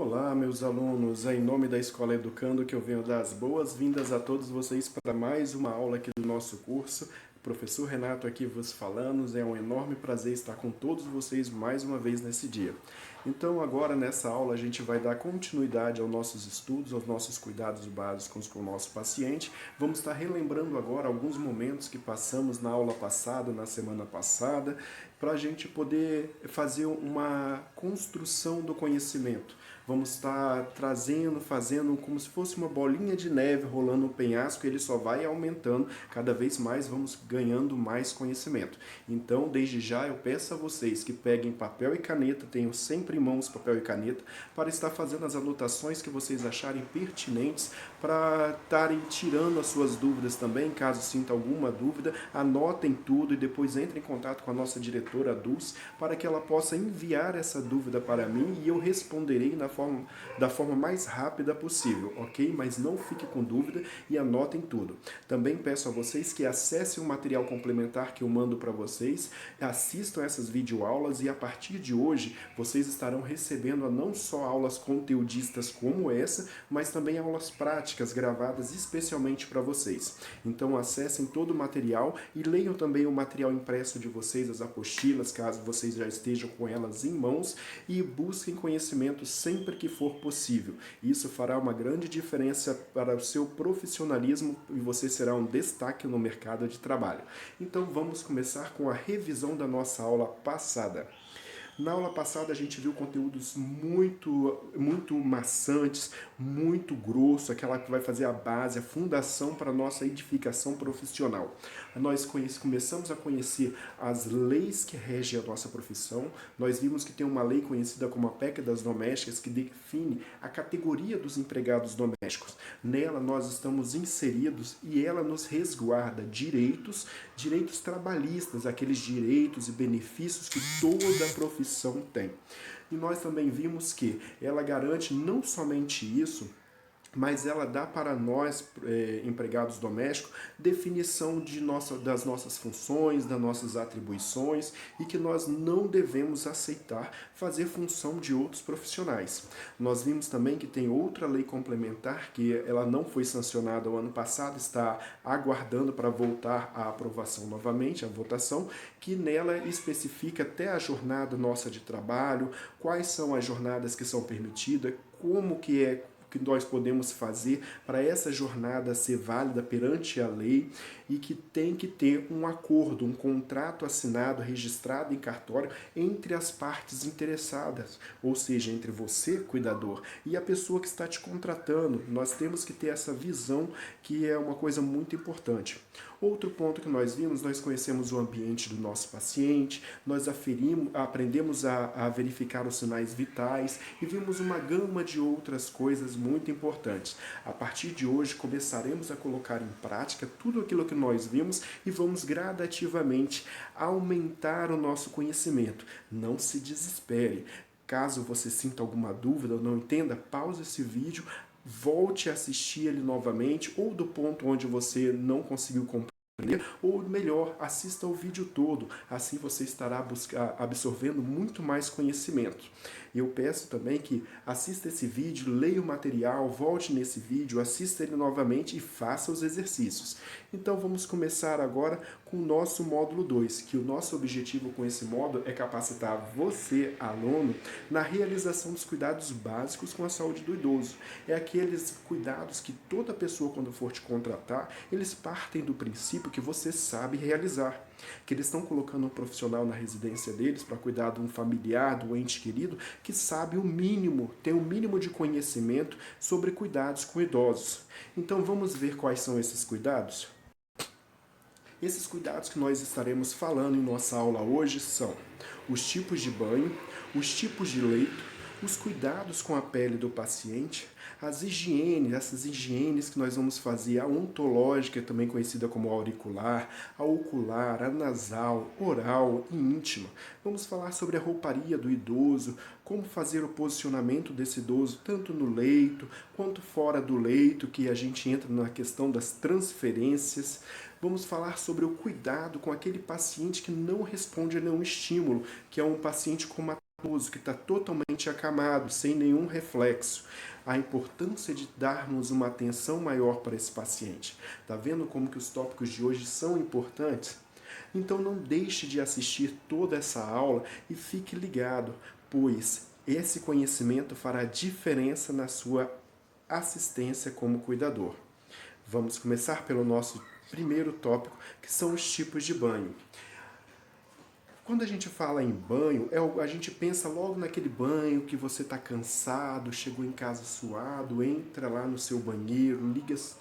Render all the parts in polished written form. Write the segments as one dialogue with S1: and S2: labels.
S1: Olá, meus alunos. É em nome da Escola Educando que eu venho dar as boas-vindas a todos vocês para mais uma aula aqui do nosso curso. Professor Renato aqui vos falando. É um enorme prazer estar com todos vocês mais uma vez nesse dia. Então, agora nessa aula a gente vai dar continuidade aos nossos estudos, aos nossos cuidados básicos com o nosso paciente. Vamos estar relembrando agora alguns momentos que passamos na aula passada, na semana passada, para a gente poder fazer uma construção do conhecimento. Vamos estar fazendo como se fosse uma bolinha de neve rolando um penhasco, ele só vai aumentando, cada vez mais vamos ganhando mais conhecimento. Então, desde já, eu peço a vocês que peguem papel e caneta, tenham sempre em mãos papel e caneta, para estar fazendo as anotações que vocês acharem pertinentes, para estarem tirando as suas dúvidas também, caso sinta alguma dúvida, anotem tudo e depois entrem em contato com a nossa diretora Dulce, para que ela possa enviar essa dúvida para mim e eu responderei da forma mais rápida possível, ok? Mas não fique com dúvida e anotem tudo. Também peço a vocês que acessem o material complementar que eu mando para vocês, assistam essas videoaulas e a partir de hoje vocês estarão recebendo não só aulas conteudistas como essa, mas também aulas práticas gravadas especialmente para vocês. Então acessem todo o material e leiam também o material impresso de vocês, as apostilas, caso vocês já estejam com elas em mãos, e busquem conhecimento sempre que for possível. Isso fará uma grande diferença para o seu profissionalismo e você será um destaque no mercado de trabalho. Então vamos começar com a revisão da nossa aula passada. Na aula passada a gente viu conteúdos muito maçantes, muito grosso, aquela que vai fazer a base, a fundação para a nossa edificação profissional. Nós começamos a conhecer as leis que regem a nossa profissão. Nós vimos que tem uma lei conhecida como a PEC das domésticas que define a categoria dos empregados domésticos. Nela nós estamos inseridos e ela nos resguarda direitos trabalhistas, aqueles direitos e benefícios que toda profissão tem. E nós também vimos que ela garante não somente isso, mas ela dá para nós, empregados domésticos, definição das nossas funções, das nossas atribuições e que nós não devemos aceitar fazer função de outros profissionais. Nós vimos também que tem outra lei complementar que ela não foi sancionada o ano passado, está aguardando para voltar à aprovação novamente, à votação, que nela especifica até a jornada nossa de trabalho, quais são as jornadas que são permitidas, como que nós podemos fazer para essa jornada ser válida perante a lei e que tem que ter um acordo, um contrato assinado, registrado em cartório entre as partes interessadas, ou seja, entre você, cuidador, e a pessoa que está te contratando. Nós temos que ter essa visão que é uma coisa muito importante. Outro ponto que nós vimos, nós conhecemos o ambiente do nosso paciente, nós aprendemos a verificar os sinais vitais e vimos uma gama de outras coisas muito importantes. A partir de hoje começaremos a colocar em prática tudo aquilo que nós vimos e vamos gradativamente aumentar o nosso conhecimento. Não se desespere. Caso você sinta alguma dúvida ou não entenda, pause esse vídeo, volte a assistir ele novamente ou do ponto onde você não conseguiu compreender, ou melhor, assista o vídeo todo, assim você estará absorvendo muito mais conhecimento. Eu peço também que assista esse vídeo, leia o material, volte nesse vídeo, assista ele novamente e faça os exercícios. Então vamos começar agora com o nosso módulo 2, que o nosso objetivo com esse módulo é capacitar você, aluno, na realização dos cuidados básicos com a saúde do idoso. É aqueles cuidados que toda pessoa, quando for te contratar, eles partem do princípio que você sabe realizar. Que eles estão colocando um profissional na residência deles para cuidar de um familiar, de um ente querido, que sabe o mínimo, tem o mínimo de conhecimento sobre cuidados com idosos. Então vamos ver quais são esses cuidados? Esses cuidados que nós estaremos falando em nossa aula hoje são os tipos de banho, os tipos de leito, os cuidados com a pele do paciente, as higienes, essas higienes que nós vamos fazer, a ontológica, também conhecida como auricular, a ocular, a nasal, oral e íntima. Vamos falar sobre a rouparia do idoso, como fazer o posicionamento desse idoso, tanto no leito quanto fora do leito, que a gente entra na questão das transferências. Vamos falar sobre o cuidado com aquele paciente que não responde a nenhum estímulo, que é um paciente com uma que está totalmente acamado, sem nenhum reflexo. A importância de darmos uma atenção maior para esse paciente. Tá vendo como que os tópicos de hoje são importantes? Então não deixe de assistir toda essa aula e fique ligado, pois esse conhecimento fará diferença na sua assistência como cuidador. Vamos começar pelo nosso primeiro tópico, que são os tipos de banho. Quando a gente fala em banho, a gente pensa logo naquele banho que você está cansado, chegou em casa suado, entra lá no seu banheiro,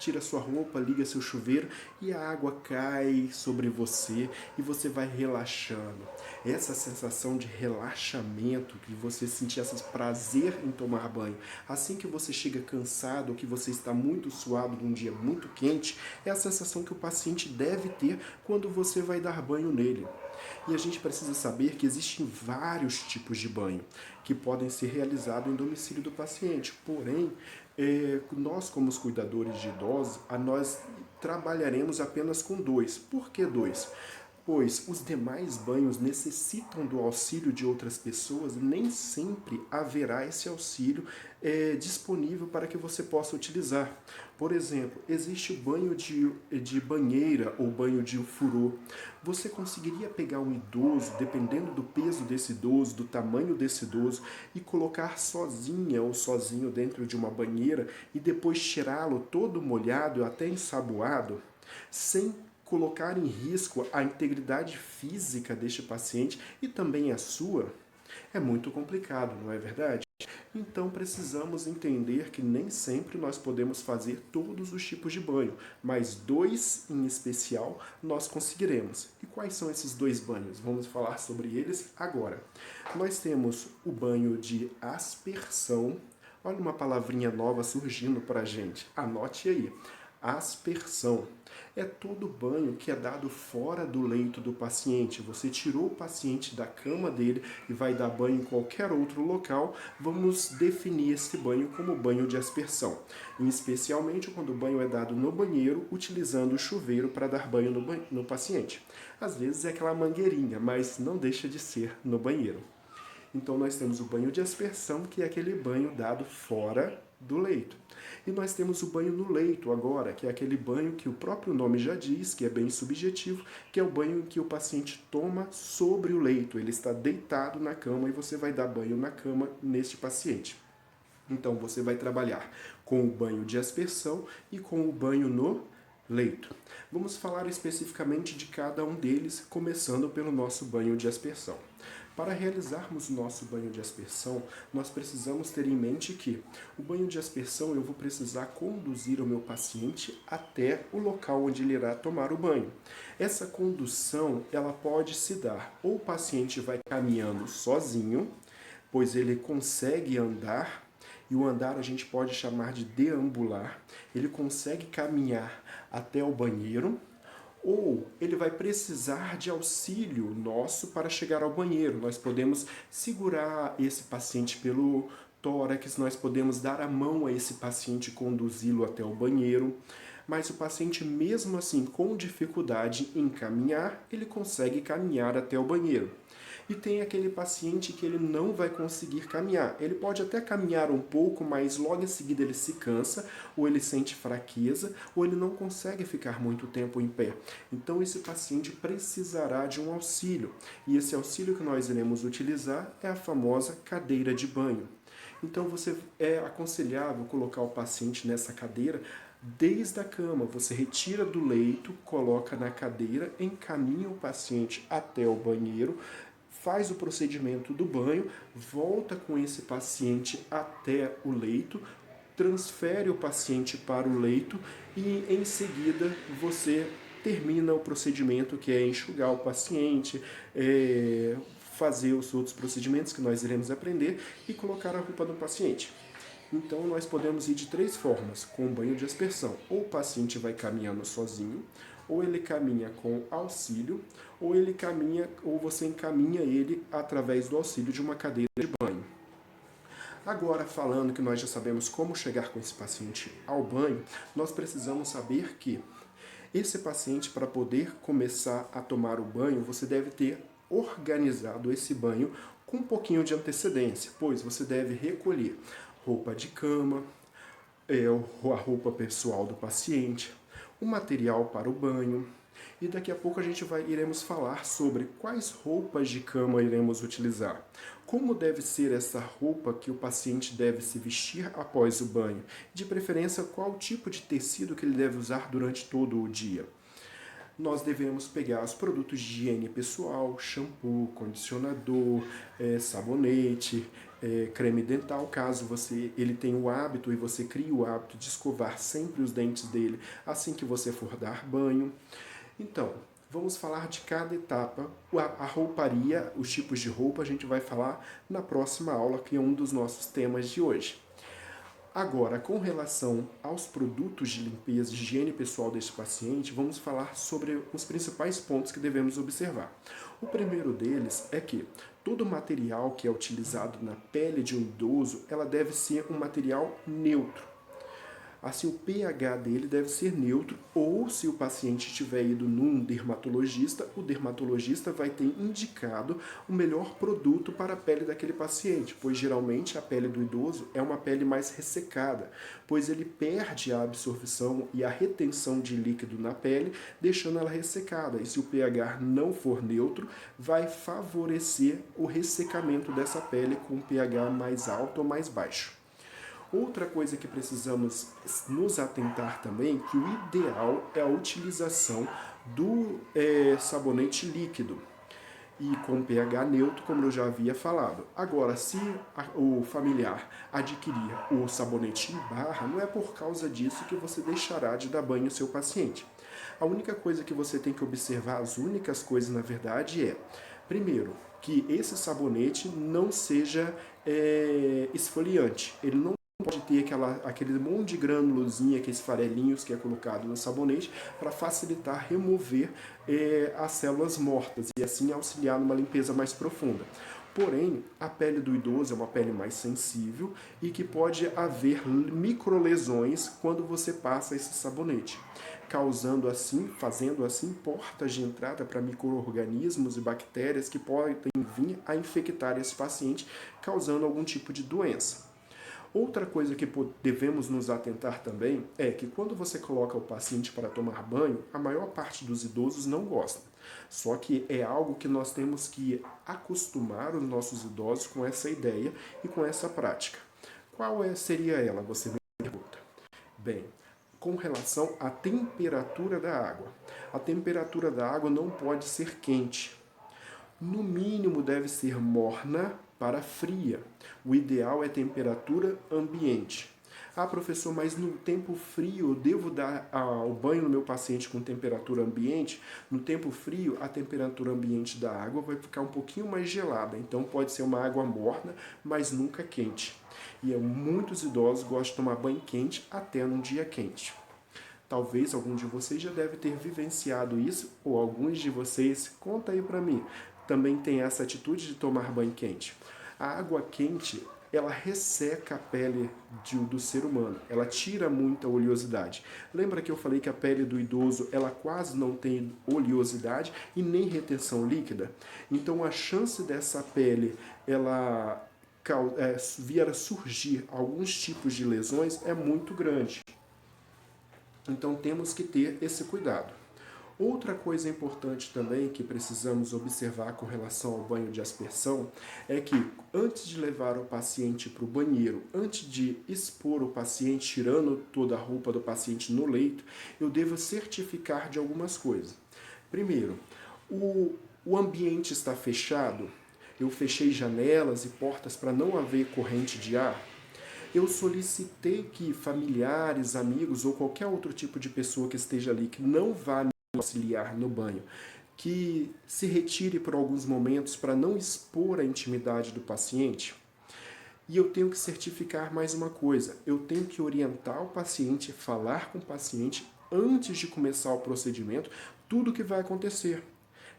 S1: tira sua roupa, liga seu chuveiro e a água cai sobre você e você vai relaxando. Essa sensação de relaxamento, que você sentir esse prazer em tomar banho, assim que você chega cansado ou que você está muito suado num dia muito quente, é a sensação que o paciente deve ter quando você vai dar banho nele. E a gente precisa saber que existem vários tipos de banho que podem ser realizados em domicílio do paciente. Porém, nós como os cuidadores de idosos, nós trabalharemos apenas com dois. Por que dois? Pois os demais banhos necessitam do auxílio de outras pessoas, nem sempre haverá esse auxílio disponível para que você possa utilizar. Por exemplo, existe o banho de banheira ou banho de furô. Você conseguiria pegar um idoso, dependendo do peso desse idoso, do tamanho desse idoso, e colocar sozinha ou sozinho dentro de uma banheira e depois tirá-lo todo molhado, até ensaboado, sem colocar em risco a integridade física deste paciente e também a sua? É muito complicado, não é verdade? Então precisamos entender que nem sempre nós podemos fazer todos os tipos de banho, mas dois em especial nós conseguiremos. E quais são esses dois banhos? Vamos falar sobre eles agora. Nós temos o banho de aspersão. Olha uma palavrinha nova surgindo para a gente. Anote aí. Aspersão é todo banho que é dado fora do leito do paciente. Você tirou o paciente da cama dele e vai dar banho em qualquer outro local. Vamos definir esse banho como banho de aspersão, especialmente quando o banho é dado no banheiro, utilizando o chuveiro para dar banho no paciente. Às vezes é aquela mangueirinha, mas não deixa de ser no banheiro. Então nós temos o banho de aspersão, que é aquele banho dado fora do leito. E nós temos o banho no leito agora, que é aquele banho que o próprio nome já diz, que é bem subjetivo, que é o banho que o paciente toma sobre o leito. Ele está deitado na cama e você vai dar banho na cama neste paciente. Então você vai trabalhar com o banho de aspersão e com o banho no leito. Vamos falar especificamente de cada um deles, começando pelo nosso banho de aspersão. Para realizarmos o nosso banho de aspersão, nós precisamos ter em mente que o banho de aspersão eu vou precisar conduzir o meu paciente até o local onde ele irá tomar o banho. Essa condução, ela pode se dar ou o paciente vai caminhando sozinho, pois ele consegue andar, e o andar a gente pode chamar de deambular, ele consegue caminhar até o banheiro, ou ele vai precisar de auxílio nosso para chegar ao banheiro. Nós podemos segurar esse paciente pelo tórax, nós podemos dar a mão a esse paciente e conduzi-lo até o banheiro, mas o paciente, mesmo assim, com dificuldade em caminhar, ele consegue caminhar até o banheiro. E tem aquele paciente que ele não vai conseguir caminhar. Ele pode até caminhar um pouco, mas logo em seguida ele se cansa, ou ele sente fraqueza, ou ele não consegue ficar muito tempo em pé. Então esse paciente precisará de um auxílio. E esse auxílio que nós iremos utilizar é a famosa cadeira de banho. Então é aconselhável colocar o paciente nessa cadeira desde a cama. Você retira do leito, coloca na cadeira, encaminha o paciente até o banheiro, faz o procedimento do banho, volta com esse paciente até o leito, transfere o paciente para o leito e em seguida você termina o procedimento, que é enxugar o paciente, fazer os outros procedimentos que nós iremos aprender e colocar a roupa do paciente. Então nós podemos ir de três formas com o banho de aspersão. Ou o paciente vai caminhando sozinho, ou ele caminha com auxílio, ou ele caminha, ou você encaminha ele através do auxílio de uma cadeira de banho. Agora, falando que nós já sabemos como chegar com esse paciente ao banho, nós precisamos saber que esse paciente, para poder começar a tomar o banho, você deve ter organizado esse banho com um pouquinho de antecedência, pois você deve recolher roupa de cama, a roupa pessoal do paciente, o material para o banho, e daqui a pouco iremos falar sobre quais roupas de cama iremos utilizar. Como deve ser essa roupa que o paciente deve se vestir após o banho? De preferência, qual tipo de tecido que ele deve usar durante todo o dia? Nós devemos pegar os produtos de higiene pessoal, shampoo, condicionador, sabonete, creme dental, caso ele tenha o hábito e você crie o hábito de escovar sempre os dentes dele assim que você for dar banho. Então, vamos falar de cada etapa. A rouparia, os tipos de roupa, a gente vai falar na próxima aula, que é um dos nossos temas de hoje. Agora, com relação aos produtos de limpeza, de higiene pessoal deste paciente, vamos falar sobre os principais pontos que devemos observar. O primeiro deles é que todo material que é utilizado na pele de um idoso, ela deve ser um material neutro. Assim, o pH dele deve ser neutro, ou se o paciente tiver ido num dermatologista, o dermatologista vai ter indicado o melhor produto para a pele daquele paciente, pois geralmente a pele do idoso é uma pele mais ressecada, pois ele perde a absorção e a retenção de líquido na pele, deixando ela ressecada. E se o pH não for neutro, vai favorecer o ressecamento dessa pele com um pH mais alto ou mais baixo. Outra coisa que precisamos nos atentar também, que o ideal é a utilização do sabonete líquido e com pH neutro, como eu já havia falado. Agora, se o familiar adquirir o sabonete em barra, não é por causa disso que você deixará de dar banho ao seu paciente. A única coisa que você tem que observar, as únicas coisas na verdade primeiro, que esse sabonete não seja esfoliante. Ele não pode ter aquele monte de granulozinha, aqueles farelinhos que é colocado no sabonete para facilitar remover as células mortas e assim auxiliar numa limpeza mais profunda. Porém, a pele do idoso é uma pele mais sensível e que pode haver microlesões quando você passa esse sabonete, fazendo assim portas de entrada para micro-organismos e bactérias que podem vir a infectar esse paciente, causando algum tipo de doença. Outra coisa que devemos nos atentar também é que quando você coloca o paciente para tomar banho, a maior parte dos idosos não gosta. Só que é algo que nós temos que acostumar os nossos idosos com essa ideia e com essa prática. Qual seria ela? Você me pergunta. Bem, com relação à temperatura da água. A temperatura da água não pode ser quente. No mínimo deve ser morna para fria. O ideal é temperatura ambiente. Ah, professor, mas no tempo frio eu devo dar o banho no meu paciente com temperatura ambiente? No tempo frio, a temperatura ambiente da água vai ficar um pouquinho mais gelada. Então pode ser uma água morna, mas nunca quente. E muitos idosos gostam de tomar banho quente até num dia quente. Talvez algum de vocês já deve ter vivenciado isso, ou alguns de vocês, conta aí para mim, também tem essa atitude de tomar banho quente. A água quente, ela resseca a pele do ser humano, ela tira muita oleosidade. Lembra que eu falei que a pele do idoso, ela quase não tem oleosidade e nem retenção líquida? Então a chance dessa pele, ela vir a surgir alguns tipos de lesões é muito grande. Então temos que ter esse cuidado. Outra coisa importante também que precisamos observar com relação ao banho de aspersão é que antes de levar o paciente para o banheiro, antes de expor o paciente, tirando toda a roupa do paciente no leito, eu devo certificar de algumas coisas. Primeiro, o ambiente está fechado, eu fechei janelas e portas para não haver corrente de ar. Eu solicitei que familiares, amigos ou qualquer outro tipo de pessoa que esteja ali, que não vá me auxiliar no banho, que se retire por alguns momentos para não expor a intimidade do paciente. E eu tenho que certificar mais uma coisa, eu tenho que orientar o paciente, falar com o paciente antes de começar o procedimento, tudo o que vai acontecer.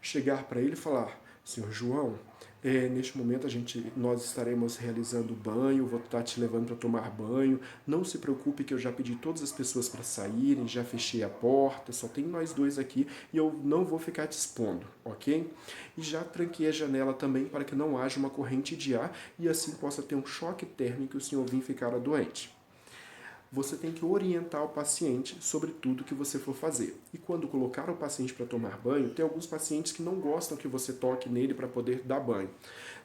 S1: Chegar para ele e falar, senhor João, Neste momento nós estaremos realizando o banho, vou estar te levando para tomar banho. Não se preocupe que eu já pedi todas as pessoas para saírem, já fechei a porta, só tem nós dois aqui e eu não vou ficar te expondo, ok? E já tranquei a janela também para que não haja uma corrente de ar e assim possa ter um choque térmico e o senhor vir ficar doente. Você tem que orientar o paciente sobre tudo que você for fazer. E quando colocar o paciente para tomar banho, tem alguns pacientes que não gostam que você toque nele para poder dar banho.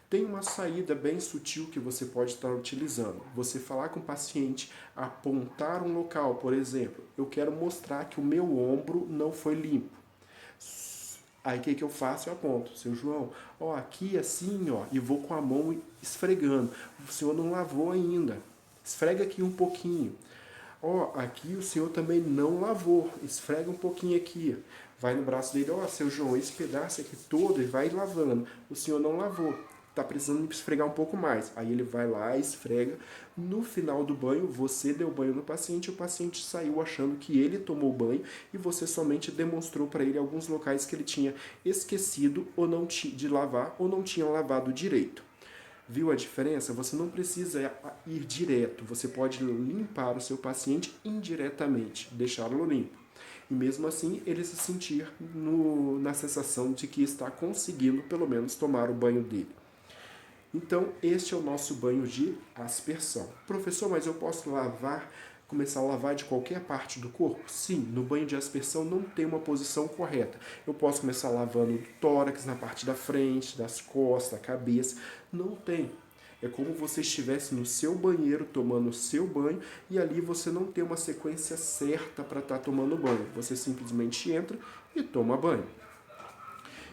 S1: Tem uma saída bem sutil que você pode estar utilizando. Você falar com o paciente, apontar um local, por exemplo, eu quero mostrar que o meu ombro não foi limpo. Aí o que eu faço? Eu aponto, seu João, ó, aqui assim, ó, e vou com a mão esfregando. O senhor não lavou ainda. Esfrega aqui um pouquinho. Ó, aqui o senhor também não lavou. Esfrega um pouquinho aqui. Vai no braço dele, ó, seu João, esse pedaço aqui todo, e vai lavando. O senhor não lavou. Tá precisando esfregar um pouco mais. Aí ele vai lá, esfrega. No final do banho, você deu banho no paciente, o paciente saiu achando que ele tomou banho e você somente demonstrou para ele alguns locais que ele tinha esquecido ou não de lavar ou não tinha lavado direito. Viu a diferença? Você não precisa ir direto, você pode limpar o seu paciente indiretamente, deixá-lo limpo. E mesmo assim, ele se sentir na sensação de que está conseguindo, pelo menos, tomar o banho dele. Então, este é o nosso banho de aspersão. Professor, mas eu posso começar a lavar de qualquer parte do corpo? Sim, no banho de aspersão não tem uma posição correta. Eu posso começar lavando o tórax, na parte da frente, das costas, da cabeça. Não tem. É como você estivesse no seu banheiro tomando o seu banho e ali você não tem uma sequência certa para estar tomando banho. Você simplesmente entra e toma banho.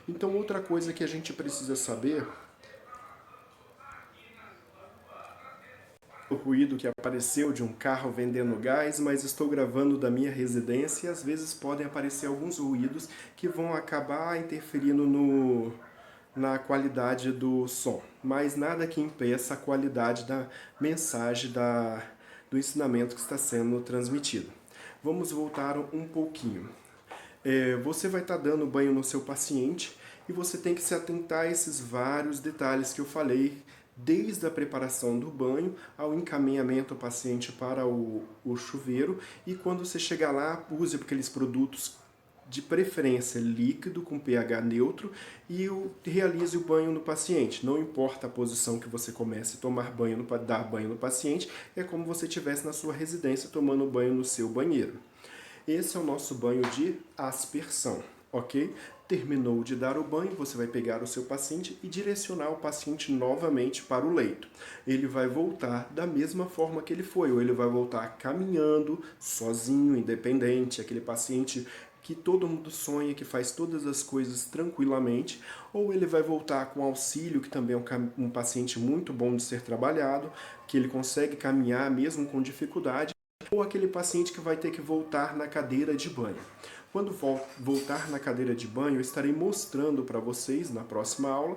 S1: Então, outra coisa que a gente precisa saber, o ruído que apareceu de um carro vendendo gás, mas estou gravando da minha residência e às vezes podem aparecer alguns ruídos que vão acabar interferindo na qualidade do som, mas nada que impeça a qualidade da mensagem do ensinamento que está sendo transmitido. Vamos voltar um pouquinho. Você vai estar dando banho no seu paciente e você tem que se atentar a esses vários detalhes que eu falei, desde a preparação do banho ao encaminhamento do paciente para o chuveiro, e quando você chegar lá, use aqueles produtos de preferência líquido com pH neutro e realize o banho no paciente. Não importa a posição que você comece a tomar banho, dar banho no paciente, é como você estivesse na sua residência tomando banho no seu banheiro. Esse é o nosso banho de aspersão, ok? Terminou de dar o banho, você vai pegar o seu paciente e direcionar o paciente novamente para o leito. Ele vai voltar da mesma forma que ele foi, ou ele vai voltar caminhando, sozinho, independente, aquele paciente que todo mundo sonha, que faz todas as coisas tranquilamente, ou ele vai voltar com auxílio, que também é um paciente muito bom de ser trabalhado, que ele consegue caminhar mesmo com dificuldade, ou aquele paciente que vai ter que voltar na cadeira de banho. Quando voltar na cadeira de banho, eu estarei mostrando para vocês, na próxima aula,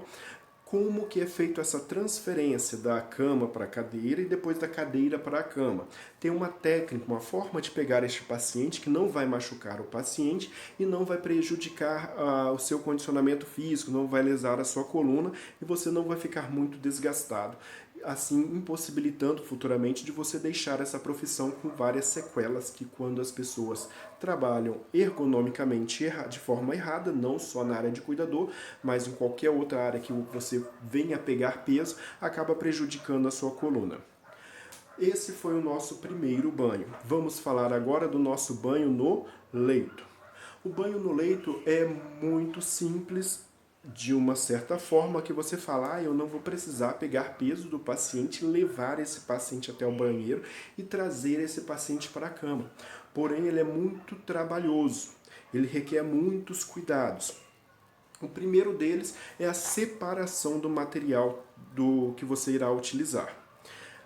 S1: como que é feita essa transferência da cama para a cadeira e depois da cadeira para a cama. Tem uma técnica, uma forma de pegar este paciente que não vai machucar o paciente e não vai prejudicar o seu condicionamento físico, não vai lesar a sua coluna e você não vai ficar muito desgastado, assim impossibilitando futuramente de você deixar essa profissão com várias sequelas que, quando as pessoas trabalham ergonomicamente de forma errada, não só na área de cuidador, mas em qualquer outra área que você venha a pegar peso, acaba prejudicando a sua coluna. Esse foi o nosso primeiro banho. Vamos falar agora do nosso banho no leito. O banho no leito é muito simples, de uma certa forma, que você fala, eu não vou precisar pegar peso do paciente, levar esse paciente até o banheiro e trazer esse paciente para a cama. Porém, ele é muito trabalhoso, ele requer muitos cuidados. O primeiro deles é a separação do material que você irá utilizar.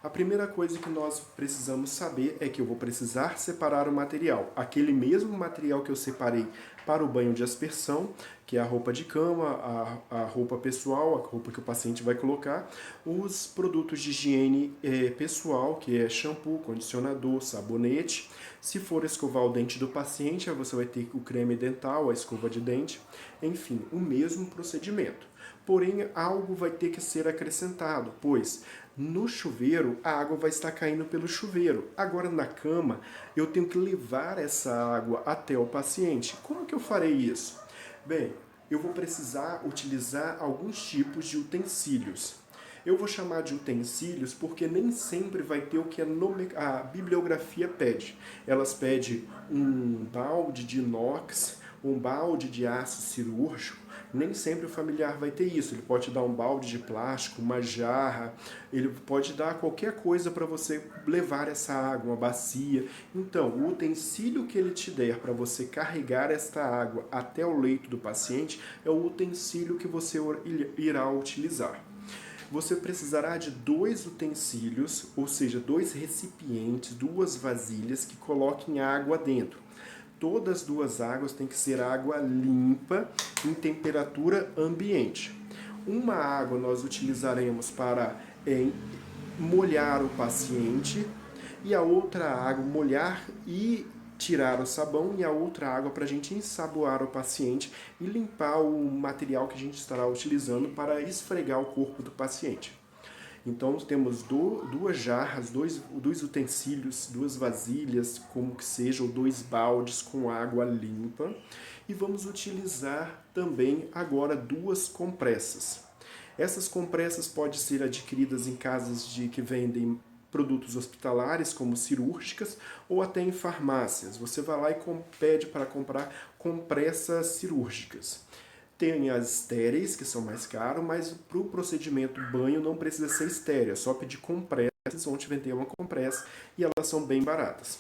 S1: A primeira coisa que nós precisamos saber é que eu vou precisar separar o material. Aquele mesmo material que eu separei para o banho de aspersão, que é a roupa de cama, a roupa pessoal, a roupa que o paciente vai colocar, os produtos de higiene pessoal, que é shampoo, condicionador, sabonete. Se for escovar o dente do paciente, você vai ter o creme dental, a escova de dente, enfim, o mesmo procedimento. Porém, algo vai ter que ser acrescentado, pois no chuveiro a água vai estar caindo pelo chuveiro. Agora na cama eu tenho que levar essa água até o paciente. Como que eu farei isso? Bem, eu vou precisar utilizar alguns tipos de utensílios. Eu vou chamar de utensílios porque nem sempre vai ter o que a bibliografia pede. Elas pedem um balde de inox, um balde de aço cirúrgico. Nem sempre o familiar vai ter isso. Ele pode dar um balde de plástico, uma jarra, ele pode dar qualquer coisa para você levar essa água, uma bacia. Então, o utensílio que ele te der para você carregar esta água até o leito do paciente é o utensílio que você irá utilizar. Você precisará de 2 utensílios, ou seja, 2 recipientes, 2 vasilhas que coloquem água dentro. Todas as 2 águas têm que ser água limpa em temperatura ambiente. Uma água nós utilizaremos para molhar o paciente e a outra água molhar e tirar o sabão e a outra água para a gente ensaboar o paciente e limpar o material que a gente estará utilizando para esfregar o corpo do paciente. Então temos 2 jarras, 2 utensílios, 2 vasilhas, como que seja, ou 2 baldes com água limpa. E vamos utilizar também agora 2 compressas. Essas compressas podem ser adquiridas em casas que vendem produtos hospitalares, como cirúrgicas, ou até em farmácias. Você vai lá e pede para comprar compressas cirúrgicas. Tem as estéreis, que são mais caras, mas para o procedimento banho não precisa ser estéreo, é só pedir compressas, vão te vender uma compressa e elas são bem baratas.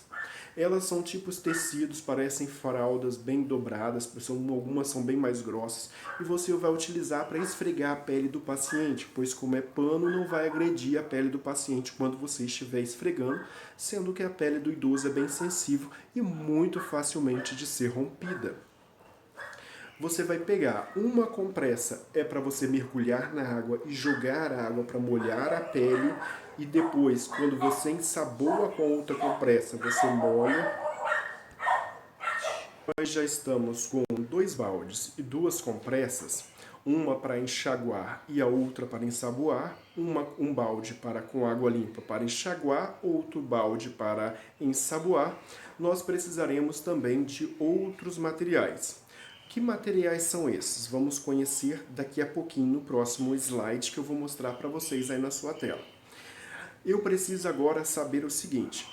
S1: Elas são tipos tecidos, parecem fraldas bem dobradas, algumas são bem mais grossas, e você vai utilizar para esfregar a pele do paciente, pois como é pano, não vai agredir a pele do paciente quando você estiver esfregando, sendo que a pele do idoso é bem sensível e muito facilmente de ser rompida. Você vai pegar uma compressa, é para você mergulhar na água e jogar a água para molhar a pele, e depois, quando você ensaboa com outra compressa, você molha. Nós já estamos com 2 baldes e 2 compressas, uma para enxaguar e a outra para ensaboar, um balde com água limpa para enxaguar, outro balde para ensaboar. Nós precisaremos também de outros materiais. Que materiais são esses? Vamos conhecer daqui a pouquinho no próximo slide que eu vou mostrar para vocês aí na sua tela. Eu preciso agora saber o seguinte,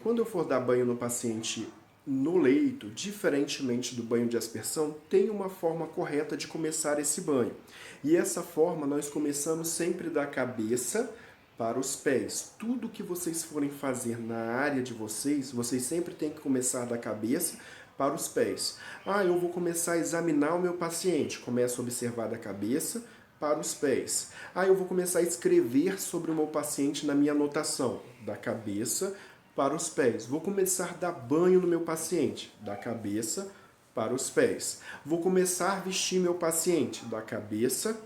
S1: quando eu for dar banho no paciente no leito, diferentemente do banho de aspersão, tem uma forma correta de começar esse banho. E essa forma nós começamos sempre da cabeça para os pés. Tudo que vocês forem fazer na área de vocês sempre têm que começar da cabeça para os pés. Eu vou começar a examinar o meu paciente. Começo a observar da cabeça para os pés. Eu vou começar a escrever sobre o meu paciente na minha anotação. Da cabeça para os pés. Vou começar a dar banho no meu paciente. Da cabeça para os pés. Vou começar a vestir meu paciente. Da cabeça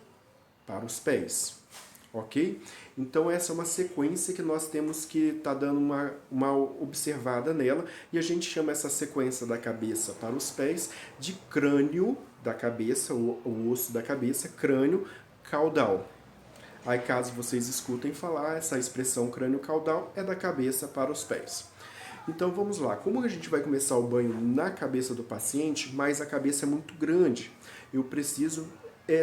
S1: para os pés. Ok? Então essa é uma sequência que nós temos que estar dando uma observada nela, e a gente chama essa sequência da cabeça para os pés de crânio da cabeça, o osso da cabeça, crânio caudal. Aí caso vocês escutem falar, essa expressão crânio caudal é da cabeça para os pés. Então vamos lá, como a gente vai começar o banho na cabeça do paciente, mas a cabeça é muito grande, eu preciso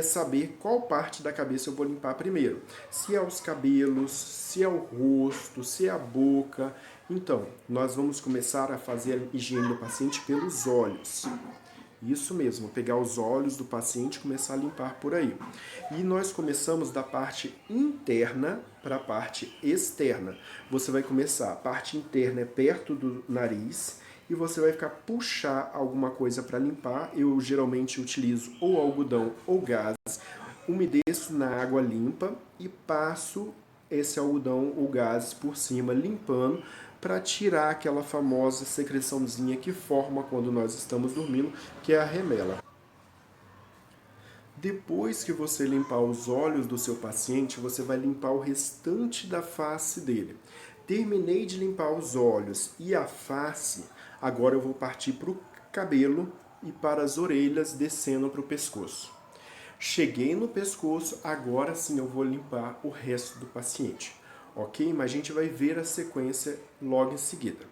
S1: saber qual parte da cabeça eu vou limpar primeiro. Se é os cabelos, se é o rosto, se é a boca. Então, nós vamos começar a fazer a higiene do paciente pelos olhos. Isso mesmo, pegar os olhos do paciente e começar a limpar por aí. E nós começamos da parte interna para a parte externa. Você vai começar, a parte interna é perto do nariz, e você vai ficar puxar alguma coisa para limpar. Eu geralmente utilizo ou algodão ou gases, umedeço na água limpa e passo esse algodão ou gases por cima, limpando, para tirar aquela famosa secreçãozinha que forma quando nós estamos dormindo, que é a remela. Depois que você limpar os olhos do seu paciente, você vai limpar o restante da face dele. Terminei de limpar os olhos e a face, agora eu vou partir para o cabelo e para as orelhas, descendo para o pescoço. Cheguei no pescoço, agora sim eu vou limpar o resto do paciente. Ok? Mas a gente vai ver a sequência logo em seguida.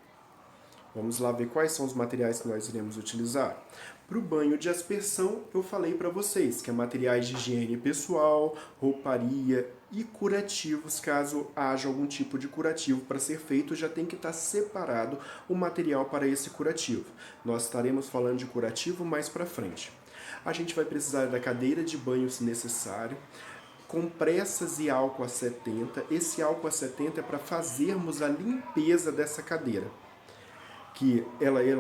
S1: Vamos lá ver quais são os materiais que nós iremos utilizar. Para o banho de aspersão, eu falei para vocês que é materiais de higiene pessoal, rouparia e curativos. Caso haja algum tipo de curativo para ser feito, já tem que estar separado o material para esse curativo. Nós estaremos falando de curativo mais para frente. A gente vai precisar da cadeira de banho se necessário, compressas e álcool a 70. Esse álcool a 70 é para fazermos a limpeza dessa cadeira. Que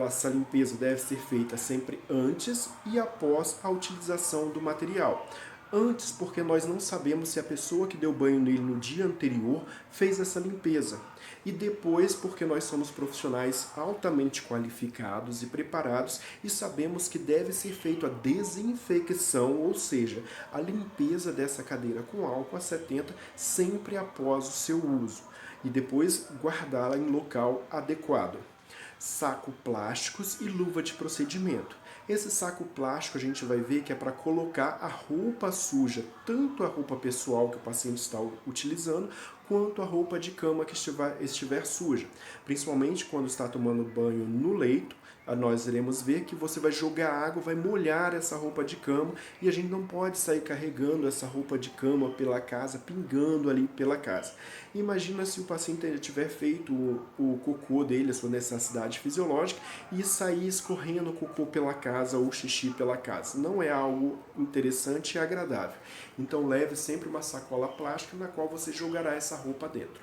S1: essa limpeza deve ser feita sempre antes e após a utilização do material. Antes, porque nós não sabemos se a pessoa que deu banho nele no dia anterior fez essa limpeza. E depois, porque nós somos profissionais altamente qualificados e preparados e sabemos que deve ser feita a desinfecção, ou seja, a limpeza dessa cadeira com álcool a 70 sempre após o seu uso. E depois guardá-la em local adequado. Saco plásticos e luva de procedimento. Esse saco plástico a gente vai ver que é para colocar a roupa suja, tanto a roupa pessoal que o paciente está utilizando, quanto a roupa de cama que estiver suja. Principalmente quando está tomando banho no leito, nós iremos ver que você vai jogar água, vai molhar essa roupa de cama e a gente não pode sair carregando essa roupa de cama pela casa, pingando ali pela casa. Imagina se o paciente tiver feito o cocô dele, a sua necessidade fisiológica, e sair escorrendo o cocô pela casa ou xixi pela casa. Não é algo interessante e agradável. Então leve sempre uma sacola plástica na qual você jogará essa roupa dentro.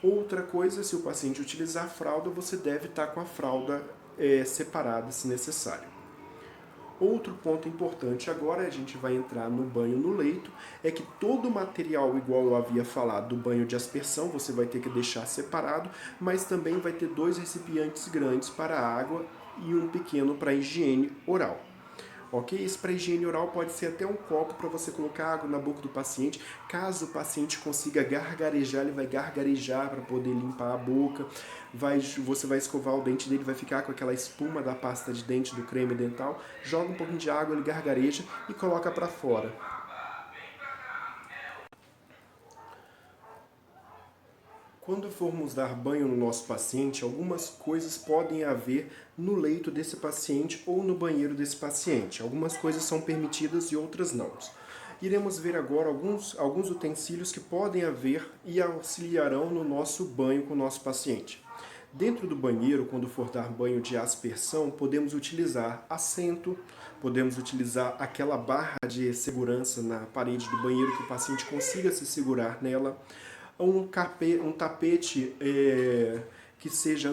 S1: Outra coisa, se o paciente utilizar fralda, você deve estar com a fralda separada se necessário. Outro ponto importante agora, a gente vai entrar no banho no leito, é que todo o material, igual eu havia falado, do banho de aspersão, você vai ter que deixar separado, mas também vai ter 2 recipientes grandes para água e um pequeno para higiene oral. Ok? Esse para higiene oral pode ser até um copo para você colocar água na boca do paciente. Caso o paciente consiga gargarejar, ele vai gargarejar para poder limpar a boca. Você vai escovar o dente dele, vai ficar com aquela espuma da pasta de dente do creme dental. Joga um pouquinho de água, ele gargareja e coloca para fora. Quando formos dar banho no nosso paciente, algumas coisas podem haver no leito desse paciente ou no banheiro desse paciente. Algumas coisas são permitidas e outras não. Iremos ver agora alguns utensílios que podem haver e auxiliarão no nosso banho com o nosso paciente. Dentro do banheiro, quando for dar banho de aspersão, podemos utilizar assento, podemos utilizar aquela barra de segurança na parede do banheiro que o paciente consiga se segurar nela, um tapete que seja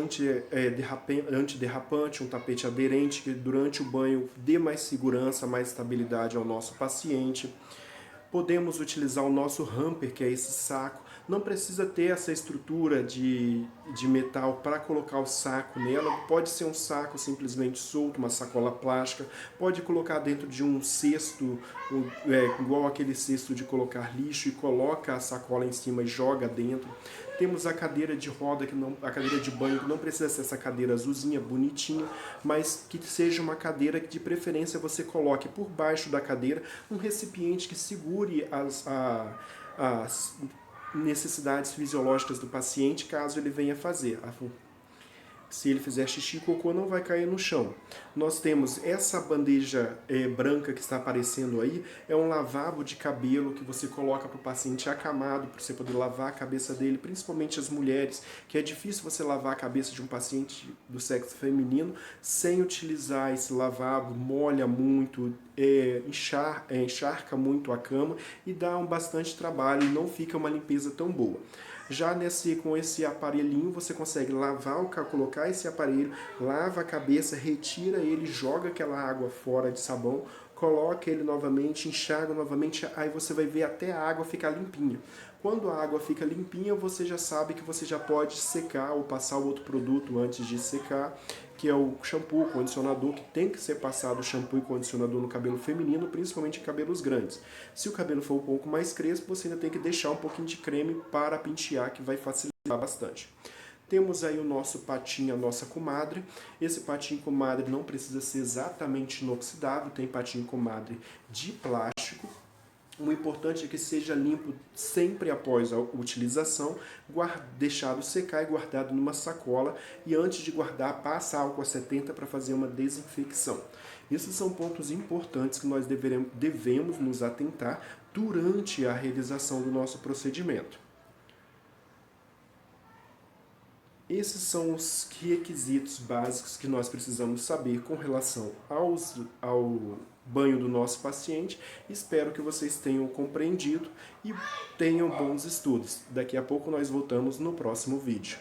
S1: antiderrapante, um tapete aderente que durante o banho dê mais segurança, mais estabilidade ao nosso paciente. Podemos utilizar o nosso hamper, que é esse saco. Não precisa ter essa estrutura de metal para colocar o saco nela. Pode ser um saco simplesmente solto, uma sacola plástica. Pode colocar dentro de um cesto, igual aquele cesto de colocar lixo, e coloca a sacola em cima e joga dentro. Temos a cadeira de roda, a cadeira de banho, que não precisa ser essa cadeira azulzinha, bonitinha, mas que seja uma cadeira que de preferência você coloque por baixo da cadeira um recipiente que segure as necessidades fisiológicas do paciente, caso ele venha fazer. Se ele fizer xixi e cocô, não vai cair no chão. Nós temos essa bandeja branca que está aparecendo aí, é um lavabo de cabelo que você coloca para o paciente acamado, para você poder lavar a cabeça dele, principalmente as mulheres, que é difícil você lavar a cabeça de um paciente do sexo feminino sem utilizar esse lavabo, molha muito, encharca muito a cama e dá bastante trabalho e não fica uma limpeza tão boa. Já com esse aparelhinho você consegue colocar esse aparelho, lava a cabeça, retira ele, joga aquela água fora de sabão, coloca ele novamente, enxaga novamente, aí você vai ver até a água ficar limpinha. Quando a água fica limpinha, você já sabe que você já pode secar ou passar o outro produto antes de secar, que é o shampoo, o condicionador, que tem que ser passado shampoo e condicionador no cabelo feminino, principalmente em cabelos grandes. Se o cabelo for um pouco mais crespo, você ainda tem que deixar um pouquinho de creme para pentear, que vai facilitar bastante. Temos aí o nosso patinho, a nossa comadre. Esse patinho comadre não precisa ser exatamente inoxidável, tem patinho comadre de plástico, O importante é que seja limpo sempre após a utilização, deixado secar e guardado numa sacola, e antes de guardar, passa álcool a 70 para fazer uma desinfecção. Esses são pontos importantes que nós devemos nos atentar durante a realização do nosso procedimento. Esses são os requisitos básicos que nós precisamos saber com relação ao banho do nosso paciente. Espero que vocês tenham compreendido e tenham bons estudos. Daqui a pouco nós voltamos no próximo vídeo.